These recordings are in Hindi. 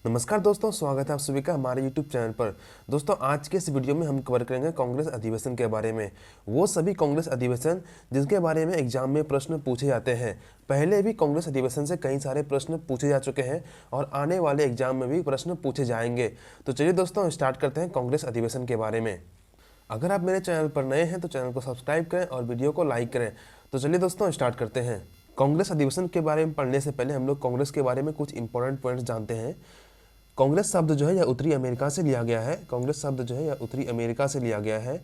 नमस्कार दोस्तों, स्वागत है आप सभी का हमारे YouTube चैनल पर। दोस्तों, आज के इस वीडियो में हम कवर करेंगे कांग्रेस अधिवेशन के बारे में। वो सभी कांग्रेस अधिवेशन जिनके बारे में एग्जाम में प्रश्न पूछे जाते हैं। पहले भी कांग्रेस अधिवेशन से कई सारे प्रश्न पूछे जा चुके हैं और आने वाले एग्जाम में भी प्रश्न पूछे जाएंगे। तो चलिए दोस्तों, स्टार्ट करते हैं कांग्रेस अधिवेशन के बारे में। अगर आप मेरे चैनल पर नए हैं तो चैनल को सब्सक्राइब करें और वीडियो को लाइक करें। तो चलिए दोस्तों, स्टार्ट करते हैं। कांग्रेस अधिवेशन के बारे में पढ़ने से पहले हम लोग कांग्रेस के बारे में कुछ इंपॉर्टेंट पॉइंट्स जानते हैं। कांग्रेस शब्द जो है यह उत्तरी अमेरिका से लिया गया है। कांग्रेस शब्द जो है यह उत्तरी अमेरिका से लिया गया है।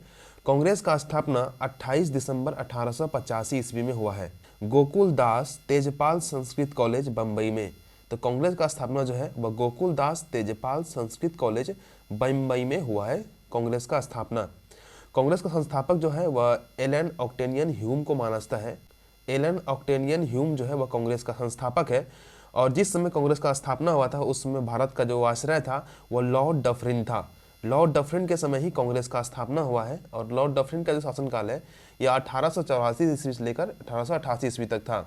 कांग्रेस का स्थापना 28 दिसंबर 1885 ईस्वी में हुआ है, गोकुल दास तेजपाल संस्कृत कॉलेज बम्बई में। तो कांग्रेस का स्थापना जो है वह गोकुल दास तेजपाल संस्कृत कॉलेज बम्बई में हुआ है। कांग्रेस का स्थापना, कांग्रेस का संस्थापक जो है वह एलन ऑक्टेनियन ह्यूम को माना जाता है। एलन ऑक्टेनियन ह्यूम जो है वह कांग्रेस का संस्थापक है। और जिस समय कांग्रेस का स्थापना हुआ था उस समय भारत का जो वायसराय था वह लॉर्ड डफरिन था। लॉर्ड डफरिन के समय ही कांग्रेस का स्थापना हुआ है। और लॉर्ड डफरिन का जो शासनकाल है यह 1884 ईस्वी से लेकर 1888 ईस्वी तक था।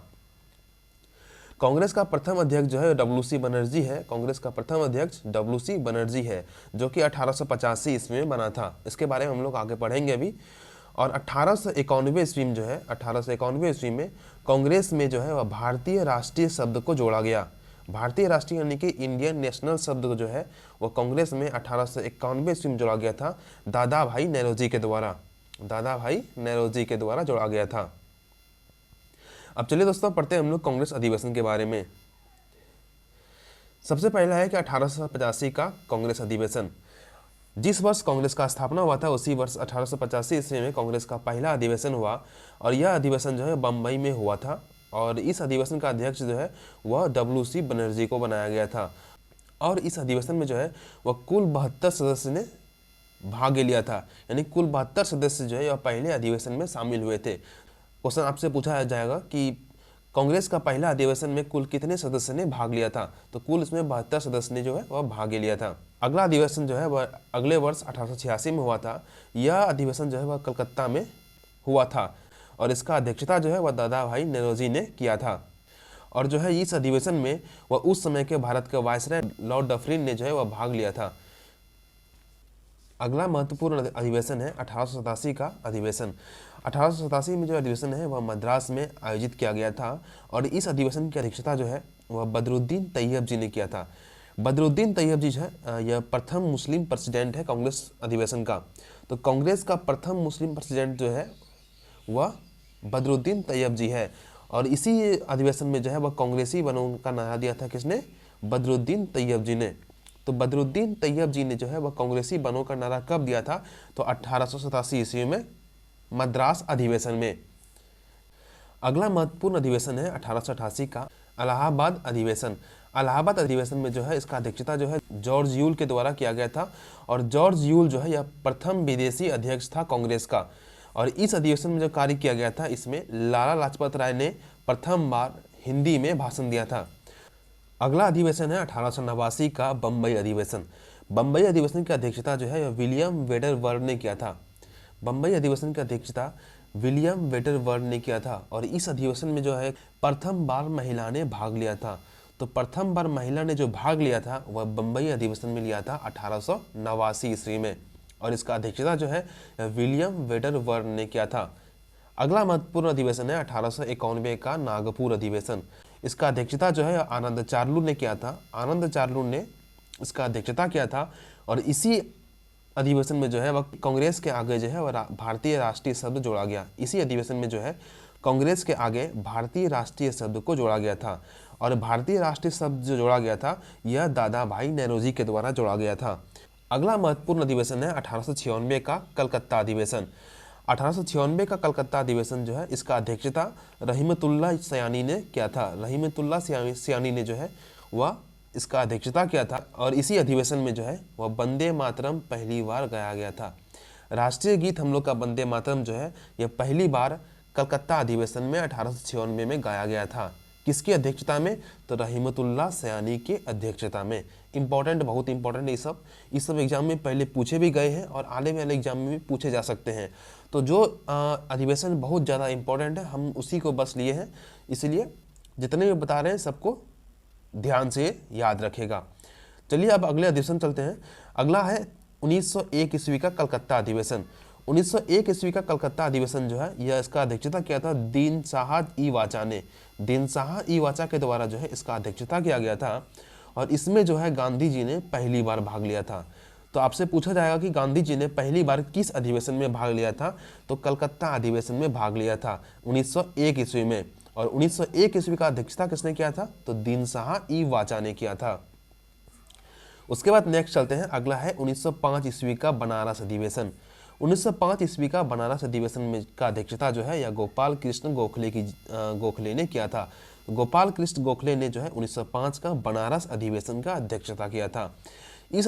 कांग्रेस का प्रथम अध्यक्ष जो है WC बनर्जी है। कांग्रेस का प्रथम अध्यक्ष WC बनर्जी है, जो कि 1885 ईस्वी में बना था। इसके बारे में हम लोग आगे पढ़ेंगे अभी। और 1891 ईस्वी में जो है 1891 ईस्वी में कांग्रेस में जो है वह भारतीय राष्ट्रीय शब्द को जोड़ा गया। भारतीय राष्ट्रीय यानी कि इंडियन नेशनल शब्द को जो है वह कांग्रेस में 1891 ईस्वी में जोड़ा गया था, दादा भाई नेरोजी के द्वारा। दादा भाई नेरोजी के द्वारा जोड़ा गया था। अब चलिए दोस्तों, पढ़ते हैं हम लोग कांग्रेस अधिवेशन के बारे में। सबसे पहला है कि 1885 का कांग्रेस अधिवेशन। जिस वर्ष कांग्रेस का स्थापना हुआ था उसी वर्ष 1885 ईस्वी में कांग्रेस का पहला अधिवेशन हुआ। और यह अधिवेशन जो है बम्बई में हुआ था। और इस अधिवेशन का अध्यक्ष जो है वह WC बनर्जी को बनाया गया था। और इस अधिवेशन में जो है वह कुल 72 सदस्य ने भाग लिया था, यानी कुल 72 सदस्य जो है वह पहले अधिवेशन में शामिल हुए थे। क्वेश्चन आपसे पूछा जाएगा कि कांग्रेस का पहला अधिवेशन में कुल कितने सदस्य ने भाग लिया था, तो कुल इसमें 72 सदस्य ने जो है वह भाग लिया था। अगला अधिवेशन जो है वह अगले वर्ष 1886 में हुआ था। यह अधिवेशन जो है वह कलकत्ता में हुआ था और इसका अध्यक्षता जो है वह दादा भाई नेरोजी ने किया था। और जो है इस अधिवेशन में वह उस समय के भारत के वायसराय लॉर्ड डफरिन ने जो है वह भाग लिया था। अगला महत्वपूर्ण अधिवेशन है 1887 का अधिवेशन। 1887 में जो अधिवेशन है वह मद्रास में आयोजित किया गया था। और इस अधिवेशन की अध्यक्षता जो है वह बदरुद्दीन तैयब जी ने किया था। बदरुद्दीन तैयब जी जो है यह प्रथम मुस्लिम प्रेसिडेंट है कांग्रेस अधिवेशन का। तो कांग्रेस का प्रथम मुस्लिम प्रेसिडेंट जो है वह बदरुद्दीन तैयब जी है। और इसी अधिवेशन में जो है वह कांग्रेसी बनों का नारा दिया था। किसने? बदरुद्दीन तैयब जी ने। तो बदरुद्दीन तैयब जी ने जो है वह कांग्रेसी बनों का नारा कब दिया था, तो 1887 ईस्वी में मद्रास अधिवेशन में। अगला महत्वपूर्ण अधिवेशन है 1888 का इलाहाबाद अधिवेशन। इलाहाबाद अधिवेशन में जो है इसका अध्यक्षता जो है जॉर्ज यूल के द्वारा किया गया था। और जॉर्ज यूल जो है यह प्रथम विदेशी अध्यक्ष था कांग्रेस का। और इस अधिवेशन में जो कार्य किया गया था इसमें लाला लाजपत राय ने प्रथम बार हिंदी में भाषण दिया था। अगला अधिवेशन है 1889 का बम्बई अधिवेशन। बम्बई अधिवेशन की अध्यक्षता जो है विलियम वेडरवर्ड ने किया था। बम्बई अधिवेशन की अध्यक्षता विलियम वेडरवर्ड ने किया था। और इस अधिवेशन में जो है प्रथम बार महिला ने भाग लिया था। तो प्रथम बार महिला ने जो भाग लिया था वह बम्बई अधिवेशन में लिया था 1889 ईस्वी में। और इसका अध्यक्षता जो है विलियम वेडरवर्ड ने किया था। अगला महत्वपूर्ण अधिवेशन है 1891 का नागपुर अधिवेशन। इसका अध्यक्षता जो है आनंद चार्लू ने किया था। आनंद चार्लू ने इसका अध्यक्षता किया था। और इसी अधिवेशन में जो है वह कांग्रेस के आगे जो है वह भारतीय राष्ट्रीय शब्द जोड़ा गया। इसी अधिवेशन में जो है कांग्रेस के आगे भारतीय राष्ट्रीय शब्द को जोड़ा गया था। और भारतीय राष्ट्रीय शब्द जो जोड़ा गया था यह दादा भाई नेरोजी के द्वारा जोड़ा गया था। अगला महत्वपूर्ण अधिवेशन है 1896 का कलकत्ता अधिवेशन। 1896 का कलकत्ता अधिवेशन जो है इसका अध्यक्षता रहीमतुल्लाह सयानी ने किया था। रहीमतुल्लाह सयानी ने जो है वह इसका अध्यक्षता किया था। और इसी अधिवेशन में जो है वह वंदे मातरम पहली बार गाया गया था। राष्ट्रीय गीत हम लोग का वंदे मातरम जो है यह पहली बार कलकत्ता अधिवेशन में 1896 में गाया गया था। किसकी अध्यक्षता में? तो रहीमतुल्लाह सयानी के अध्यक्षता में। इंपॉर्टेंट, बहुत इंपॉर्टेंट ये सब एग्जाम में पहले पूछे भी गए हैं और आने वाले एग्जाम में भी पूछे जा सकते हैं। तो जो अधिवेशन बहुत ज़्यादा इंपॉर्टेंट है हम उसी को बस लिए हैं, इसलिए जितने भी बता रहे हैं सबको ध्यान से याद रखेगा। चलिए अब अगले अधिवेशन चलते हैं। अगला है 1901 ईस्वी का कलकत्ता अधिवेशन। 1901 ईस्वी का कलकत्ता अधिवेशन जो है यह इसका अध्यक्षता किया था दीन शाह ई वाचा ने। दीन शाह ई वाचा के द्वारा जो है इसका अध्यक्षता किया गया था और इसमें जो है गांधी जी ने पहली बार भाग लिया था। तो आपसे पूछा जाएगा कि गांधी जी ने पहली बार किस अधिवेशन में भाग लिया था, तो कलकत्ता अधिवेशन में भाग लिया था 1901 ईस्वी में। और 1901 ईस्वी का अध्यक्षता किसने किया था, तो दीन शाह ई वाचा ने किया था। उसके बाद नेक्स्ट चलते हैं। अगला है 1905 ईस्वी का बनारस अधिवेशन। 1905 ईस्वी का बनारस अधिवेशन में का अध्यक्षता जो है या गोपाल कृष्ण गोखले ने किया था। गोपाल कृष्ण गोखले ने जो है 1905 का बनारस अधिवेशन का अध्यक्षता किया था। इस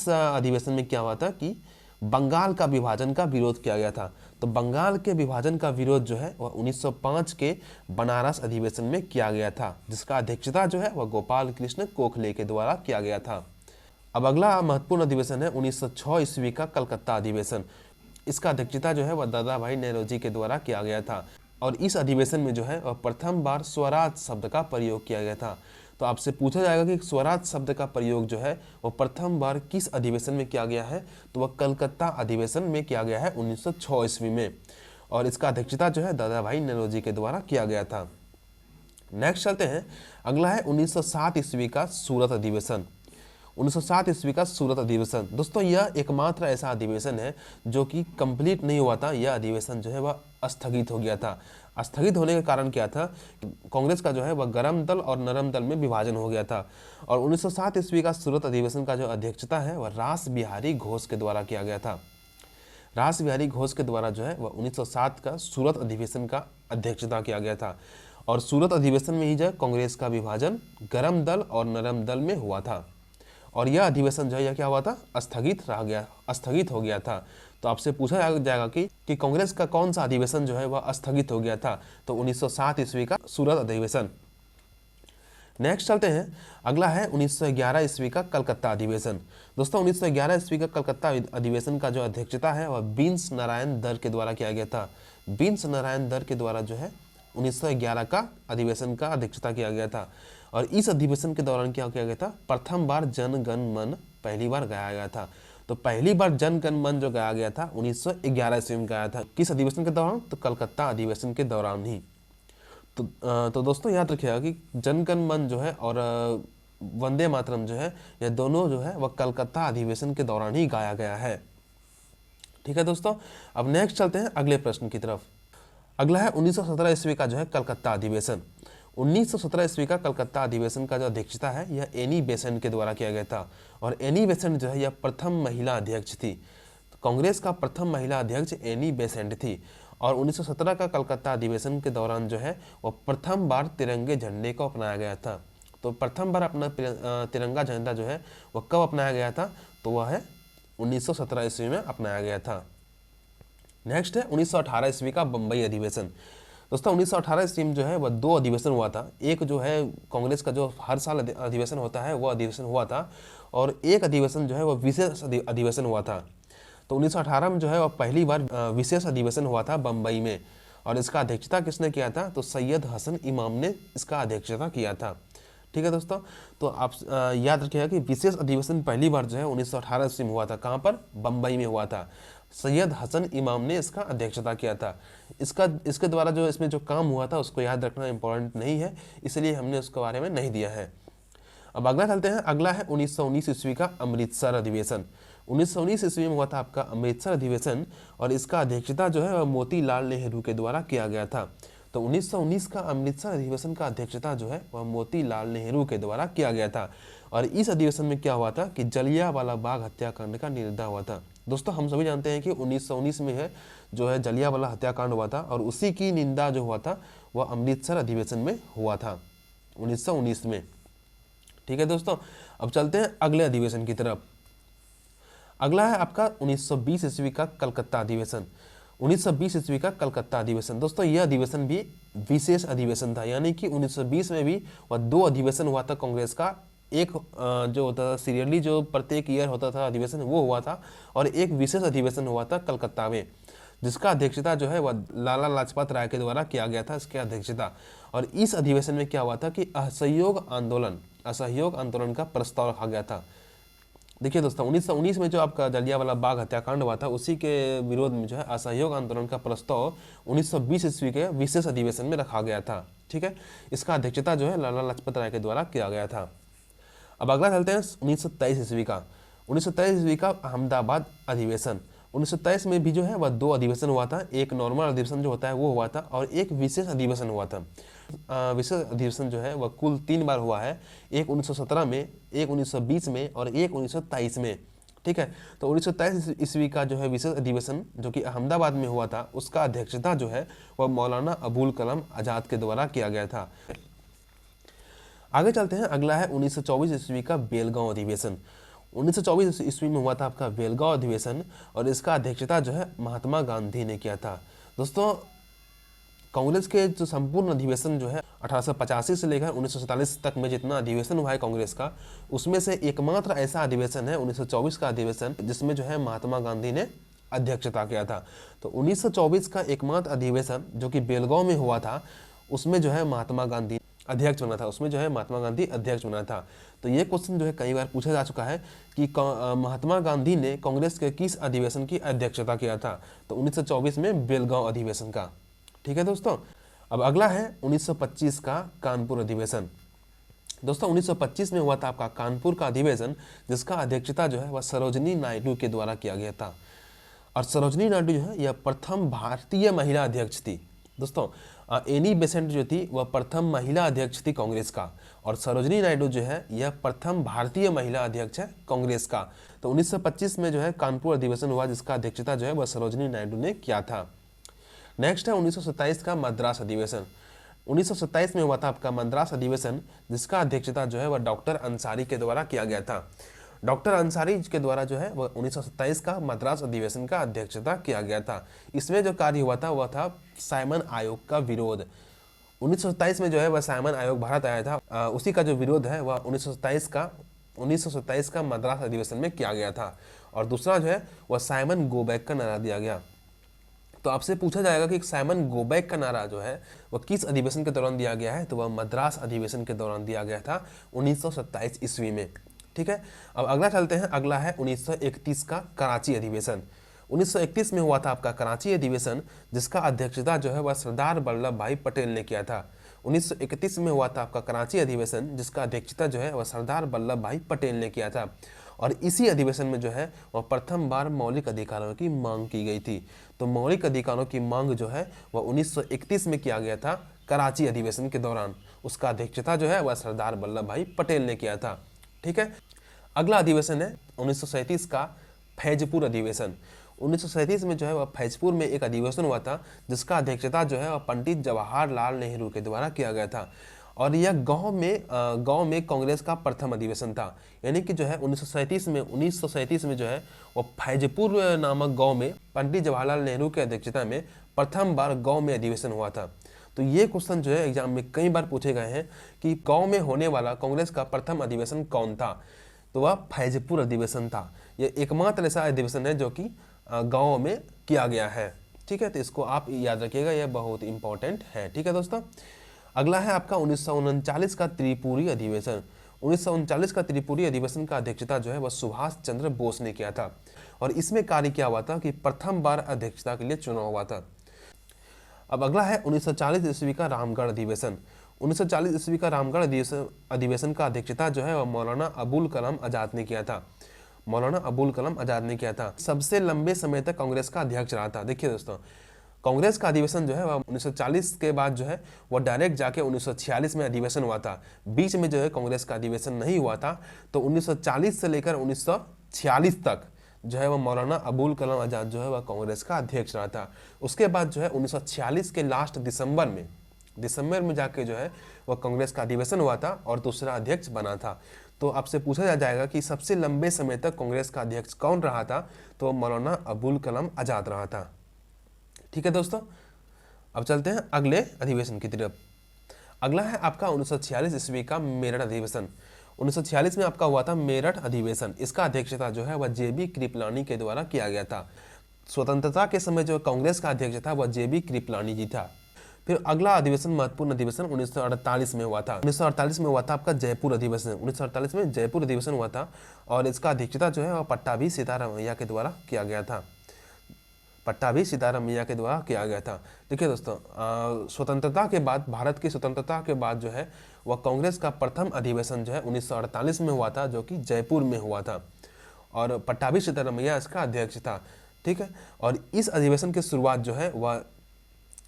अधिवेशन में क्या हुआ था कि बंगाल का विभाजन का विरोध किया गया था। तो बंगाल के विभाजन का विरोध जो है वह 1905 के बनारस अधिवेशन में किया गया था, जिसका अध्यक्षता जो है वह गोपाल कृष्ण गोखले के द्वारा किया गया था। अब अगला महत्वपूर्ण अधिवेशन है 1906 ईस्वी का कलकत्ता अधिवेशन। इसका अध्यक्षता जो है वह दादा भाई नेहरूजी के द्वारा किया गया था और इस अधिवेशन में जो है वह प्रथम बार स्वराज शब्द का प्रयोग किया गया था। तो आपसे पूछा जाएगा कि स्वराज शब्द का प्रयोग जो है वह प्रथम बार किस अधिवेशन में किया गया है, तो वह कलकत्ता अधिवेशन में किया गया है 1906 ईस्वी में और इसका अध्यक्षता जो है दादा भाई नेहरूजी के द्वारा किया गया था। नेक्स्ट चलते हैं। अगला है 1907 ईस्वी का सूरत अधिवेशन। 1907 ईस्वी का सूरत अधिवेशन। दोस्तों यह एकमात्र ऐसा अधिवेशन है जो कि कंप्लीट नहीं हुआ था। यह अधिवेशन जो है वह स्थगित हो गया था। स्थगित होने का कारण क्या था, कांग्रेस का जो है वह गरम दल और नरम दल में विभाजन हो गया था और 1907 ईस्वी का सूरत अधिवेशन का जो अध्यक्षता है वह रास बिहारी घोष के द्वारा किया गया था। रास बिहारी घोष के द्वारा जो है वह 1907 का सूरत अधिवेशन का अध्यक्षता किया गया था और सूरत अधिवेशन में ही जो है कांग्रेस का विभाजन गरम दल और नरम दल में हुआ था और यह अधिवेशन जो है यह क्या हुआ था, स्थगित हो गया था। तो आपसे पूछा जाएगा कि कांग्रेस का कौन सा अधिवेशन जो है वह स्थगित हो गया था, तो 1907 ईस्वी का सूरत अधिवेशन। नेक्स्ट चलते हैं। अगला है 1911 ईस्वी का कलकत्ता अधिवेशन। दोस्तों 1911 ईस्वी का कलकत्ता अधिवेशन का जो अध्यक्षता है वह बीन्स नारायण दर के द्वारा किया गया था। बीन्स नारायण दर के द्वारा जो है 1911 का अधिवेशन का अध्यक्षता किया गया था और इस अधिवेशन के दौरान क्या किया गया था, प्रथम बार जन गण मन पहली बार गाया गया था। तो पहली बार जन गण मन जो गाया गया था 1911 ईस्वी में गाया था। किस अधिवेशन के दौरान, तो कलकत्ता अधिवेशन के दौरान ही। तो दोस्तों याद रखिएगा कि जन गण मन जो है और वंदे मातरम जो है यह दोनों जो है वह कलकत्ता अधिवेशन के दौरान ही गाया गया है। ठीक है दोस्तों, अब नेक्स्ट चलते हैं अगले प्रश्न की तरफ। अगला है 1917 ईस्वी का जो है कलकत्ता अधिवेशन। 1917 ईस्वी का कलकत्ता अधिवेशन का जो अध्यक्षता है यह एनी बेसेंट के द्वारा किया गया था और एनी बेसेंट जो है यह प्रथम महिला अध्यक्ष थी। तो कांग्रेस का प्रथम महिला अध्यक्ष एनी बेसेंट थी और 1917 का कलकत्ता अधिवेशन के दौरान जो है वह प्रथम बार तिरंगे झंडे को अपनाया गया था। तो प्रथम बार अपना तिरंगा झंडा जो है वह कब अपनाया गया था, तो वह है 1917 ईस्वी में अपनाया गया था। नेक्स्ट है 1918 ईस्वी का बम्बई अधिवेशन। दोस्तों 1918 ईस्वी में जो है वह दो अधिवेशन हुआ था। एक जो है कांग्रेस का जो हर साल अधिवेशन होता है वह अधिवेशन हुआ था और एक अधिवेशन जो है वह विशेष अधिवेशन हुआ था। तो 1918 में जो है वह पहली बार विशेष अधिवेशन हुआ था बम्बई में और इसका अध्यक्षता किसने किया था, तो सैयद हसन इमाम ने इसका अध्यक्षता किया था। ठीक है दोस्तों, तो आप याद रखिएगा कि विशेष अधिवेशन पहली बार जो है 1918 ईस्वी में हुआ था। कहाँ पर, बम्बई में हुआ था। सैयद हसन इमाम ने इसका अध्यक्षता किया था। इसके द्वारा जो इसमें जो काम हुआ था उसको याद रखना इम्पोर्टेंट नहीं है, इसलिए हमने उसके बारे में नहीं दिया है। अब अगला चलते हैं। अगला है 1919 ईस्वी का अमृतसर अधिवेशन। 1919 ईस्वी में हुआ था आपका अमृतसर अधिवेशन और इसका अध्यक्षता जो है वह मोतीलाल नेहरू के द्वारा किया गया था। तो 1919 का अमृतसर अधिवेशन का अध्यक्षता जो है वह मोतीलाल नेहरू के द्वारा किया गया था और इस अधिवेशन में क्या हुआ था कि जलियांवाला बाग हत्याकांड का निर्णय हुआ था। दोस्तों हम सभी जानते हैं कि 1919 में है जो है जलियांवाला हत्याकांड हुआ था और उसी की निंदा जो हुआ था वह अमृतसर अधिवेशन में हुआ था 1919 में। ठीक है दोस्तों, अब चलते हैं अगले अधिवेशन की तरफ। अगला है आपका 1920 ईस्वी का कलकत्ता अधिवेशन। 1920 ईस्वी का कलकत्ता अधिवेशन। दोस्तों यह अधिवेशन भी विशेष अधिवेशन था, यानी कि 1920 में भी वह दो अधिवेशन हुआ था कांग्रेस का। एक जो होता था सीरियली जो प्रत्येक ईयर होता था अधिवेशन वो हुआ था और एक विशेष अधिवेशन हुआ था कलकत्ता में, जिसका अध्यक्षता जो है वह लाला लाजपत राय के द्वारा किया गया था, इसके अध्यक्षता। और इस अधिवेशन में क्या हुआ था कि असहयोग आंदोलन असहयोग आंदोलन का प्रस्ताव रखा गया था। देखिए दोस्तों, 1919 में जो आपका जलियांवाला बाग हत्याकांड हुआ था, उसी के विरोध में जो है असहयोग आंदोलन का प्रस्ताव 1920 ईस्वी के विशेष अधिवेशन में रखा गया था। ठीक है, इसका अध्यक्षता जो है लाला लाजपत राय के द्वारा किया गया था। अब अगला चलते हैं 1923 ईस्वी का। 1923 ईस्वी का अहमदाबाद अधिवेशन। 1923 में भी जो है वह 2 अधिवेशन हुआ था। एक नॉर्मल अधिवेशन जो होता है वो हुआ था, और एक विशेष अधिवेशन हुआ था। विशेष अधिवेशन जो है वह कुल 3 बार हुआ है, एक 1917 में, एक 1920 में और एक 1923 में। ठीक है, तो 1923 ईस्वी का जो है विशेष अधिवेशन जो कि अहमदाबाद में हुआ था, उसका अध्यक्षता जो है वह मौलाना अबुल कलाम आज़ाद के द्वारा किया गया था। आगे चलते हैं, अगला है 1924 ईस्वी का बेलगांव अधिवेशन। 1924 ईस्वी में हुआ था आपका बेलगांव अधिवेशन, और इसका अध्यक्षता जो है महात्मा गांधी ने किया था। दोस्तों, कांग्रेस के जो संपूर्ण अधिवेशन जो है 1885 से लेकर 1947 तक में जितना अधिवेशन हुआ है कांग्रेस का, उसमें से एकमात्र ऐसा अधिवेशन है 1924 का अधिवेशन जिसमें जो है महात्मा गांधी ने अध्यक्षता किया था। तो 1924 का एकमात्र अधिवेशन जो कि बेलगांव में हुआ था, उसमें जो है महात्मा गांधी अध्यक्ष बना था। तो ये क्वेश्चन जो है कई बार पूछा जा चुका है कि महात्मा गांधी ने कांग्रेस के किस अधिवेशन की अध्यक्षता किया था। तो 1924 में बेलगांव अधिवेशन का। ठीक है दोस्तों, अब अगला है 1925 का कानपुर अधिवेशन। दोस्तों, 1925 में हुआ था आपका कानपुर का अधिवेशन, जिसका अध्यक्षता जो है वह सरोजिनी नायडू के द्वारा किया गया था। और सरोजिनी नायडू जो है यह प्रथम भारतीय महिला अध्यक्ष थी। दोस्तों, एनी बेसेंट जो थी वह प्रथम महिला अध्यक्ष थी कांग्रेस का, और सरोजिनी नायडू जो है यह प्रथम भारतीय महिला अध्यक्ष है कांग्रेस का। तो 1925 में जो है कानपुर अधिवेशन हुआ, जिसका अध्यक्षता जो है वह सरोजिनी नायडू ने किया था। नेक्स्ट है 1927 का मद्रास अधिवेशन। 1927 में हुआ था आपका मद्रास अधिवेशन, जिसका अध्यक्षता जो है वह डॉक्टर अंसारी के द्वारा किया गया था। डॉक्टर अंसारी के द्वारा जो है वह 1927 का मद्रास अधिवेशन का अध्यक्षता किया गया था। इसमें जो कार्य हुआ था वह था साइमन आयोग का विरोध। 1927 में जो है वह साइमन आयोग भारत आया था, उसी का जो विरोध है वह 1927 का मद्रास अधिवेशन में किया गया था। और दूसरा जो है वह साइमन गो बैक का नारा दिया गया। तो आपसे पूछा जाएगा कि साइमन गो बैक का नारा जो है वह किस अधिवेशन के दौरान दिया गया है। तो वह मद्रास अधिवेशन के दौरान दिया गया था 1927 ईस्वी में। ठीक है, अब अगला चलते हैं, अगला है 1931 का कराची अधिवेशन। 1931 में हुआ था आपका कराची अधिवेशन, जिसका अध्यक्षता जो है वह सरदार वल्लभ भाई पटेल ने किया था। 1931 में हुआ था आपका कराची अधिवेशन, जिसका अध्यक्षता जो है वह सरदार वल्लभ भाई पटेल ने किया था। और इसी अधिवेशन में जो है वह प्रथम बार मौलिक अधिकारों की मांग की गई थी। तो मौलिक अधिकारों की मांग जो है वह 1931 में किया गया था कराची अधिवेशन के दौरान। उसका अध्यक्षता जो है वह सरदार वल्लभ भाई पटेल ने किया था। ठीक है, अगला अधिवेशन है 1937 का फैजपुर अधिवेशन। 1937 में जो है वह फैजपुर में एक अधिवेशन हुआ था, जिसका अध्यक्षता जो है वह पंडित जवाहरलाल नेहरू के द्वारा किया गया था। और यह गांव में कांग्रेस का प्रथम अधिवेशन था। यानी कि जो है 1937 में जो है वो फैजपुर नामक गांव में पंडित जवाहरलाल नेहरू की अध्यक्षता में प्रथम बार गांव में अधिवेशन हुआ था। तो ये क्वेश्चन जो है एग्जाम में कई बार पूछे गए हैं कि गांव में होने वाला कांग्रेस का प्रथम अधिवेशन कौन था। तो वह फैजपुर अधिवेशन था। यह एकमात्र ऐसा अधिवेशन है जो कि गाँव में किया गया है। ठीक है, तो इसको आप याद रखिएगा, यह बहुत इंपॉर्टेंट है। ठीक है दोस्तों, अगला है आपका 1939 का त्रिपुरी अधिवेशन। 1939 का त्रिपुरी अधिवेशन का अध्यक्षता जो है वह सुभाष चंद्र बोस ने किया था। और इसमें कार्य क्या हुआ था कि प्रथम बार अध्यक्षता के लिए चुनाव हुआ था। अब अगला है 1940 ईस्वी का रामगढ़ अधिवेशन। 1940 ईस्वी का रामगढ़ अधिवेशन का अध्यक्षता जो है वह मौलाना अबुल कलाम आज़ाद ने किया था। सबसे लंबे समय तक कांग्रेस का अध्यक्ष रहा था। देखिए दोस्तों, कांग्रेस का अधिवेशन जो है वह 1940 के बाद जो है वह डायरेक्ट जाके 1946 में अधिवेशन हुआ था। बीच में जो है कांग्रेस का अधिवेशन नहीं हुआ था। तो 1940 से लेकर 1946 तक जो है वह मौलाना अबुल कलाम आज़ाद जो है वह कांग्रेस का अध्यक्ष रहा था। उसके बाद जो है 1946 के लास्ट दिसंबर में जाके जो है वह कांग्रेस का अधिवेशन हुआ था और दूसरा अध्यक्ष बना था। तो आपसे पूछा जाएगा कि सबसे लंबे समय तक कांग्रेस का अध्यक्ष कौन रहा था। तो मौलाना अबुल कलाम आज़ाद रहा था। ठीक है दोस्तों, अब चलते हैं अगले अधिवेशन की तरफ। अगला है आपका 1946 ईस्वी का मेरठ अधिवेशन। 1946 में आपका हुआ था मेरठ अधिवेशन। इसका अध्यक्षता जो है वह जेबी कृपलानी के द्वारा किया गया था। स्वतंत्रता के समय जो कांग्रेस का अध्यक्ष था वह जेबी कृपलानी जी था। फिर अगला अधिवेशन, महत्वपूर्ण अधिवेशन 1948 में हुआ था। 1948 में हुआ था आपका जयपुर अधिवेशन। 1948 में जयपुर अधिवेशन हुआ था और इसका अध्यक्षता जो है वह पट्टाभी सीतारामैया के द्वारा किया गया था। पट्टाभी सीतारामैया के द्वारा किया गया था। देखिए दोस्तों, स्वतंत्रता के बाद, भारत की स्वतंत्रता के बाद जो है वह कांग्रेस का प्रथम अधिवेशन जो है 1948 में हुआ था, जो कि जयपुर में हुआ था और पट्टाभी सीतारामैया इसका अध्यक्ष था। ठीक है, और इस अधिवेशन की शुरुआत जो है वह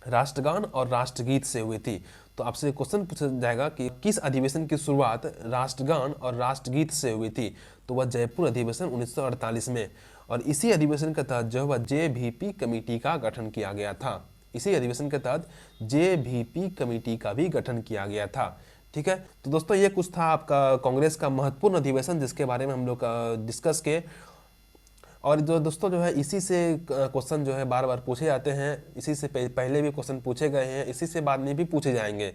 राष्ट्रगान और राष्ट्रगीत से हुई थी। तो आपसे क्वेश्चन पूछा जाएगा कि किस अधिवेशन की शुरुआत राष्ट्रगान और राष्ट्रगीत से हुई थी, तो वह जयपुर अधिवेशन 1948 में। और इसी अधिवेशन के तहत जो वह जेवीपी कमेटी का गठन किया गया था। इसी अधिवेशन के तहत जेवीपी कमेटी का भी गठन किया गया था। ठीक है, तो दोस्तों ये कुछ था आपका कांग्रेस का महत्वपूर्ण अधिवेशन जिसके बारे में हम लोग डिस्कस किए। और जो दोस्तों जो है इसी से क्वेश्चन जो है बार बार पूछे जाते हैं, इसी से पहले भी क्वेश्चन पूछे गए हैं, इसी से बाद में भी पूछे जाएंगे।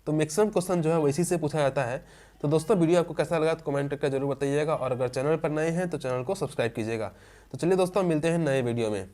तो मैक्सिमम क्वेश्चन जो है वो इसी से पूछा जाता है। तो दोस्तों वीडियो आपको कैसा लगा तो कमेंट करके जरूर बताइएगा और अगर चैनल पर नए हैं तो चैनल को सब्सक्राइब कीजिएगा। तो चलिए दोस्तों, मिलते हैं नए वीडियो में।